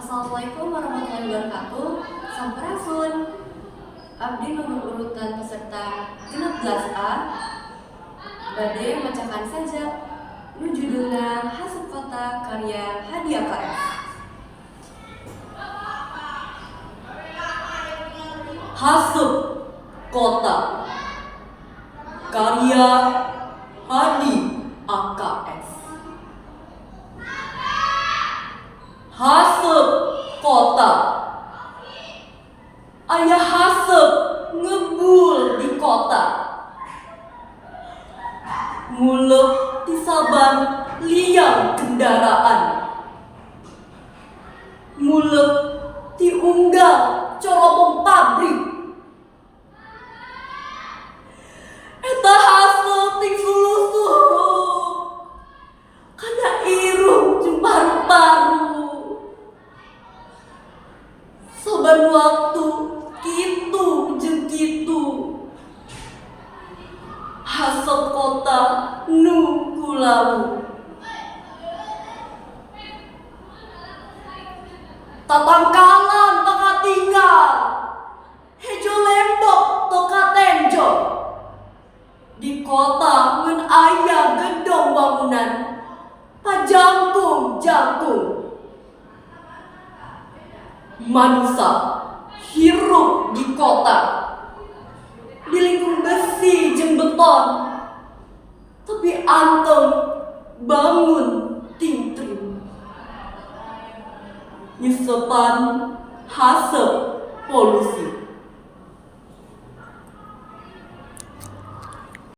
Assalamualaikum warahmatullahi wabarakatuh. Sampurasun. Abdi nomor urutan peserta 16A bade macakan saja nu judulna Haseup Kota karya Hadiah KS. Haseup Kota karya Hadi AKS. Haseup kota, aya haseup ngebul di kota. Muleuh ti saban liang kendaraan, muleuh ti unggal corobong pabrik. Eta haseup ting suluh-suluh kana irung jeung paru-paru. Saban waktu kitu jeung kitu, haseup kota nu kulau. Tatangkalan teu tinggal, hejo lembok teu katenjo. Di kota ngan aya gedong bangunan, pajangkung-jangkung. Manusia hirup di kota, di lingkung besi jeung beton, tapi anteng bangun tintrim. Nyusepan haseup polusi.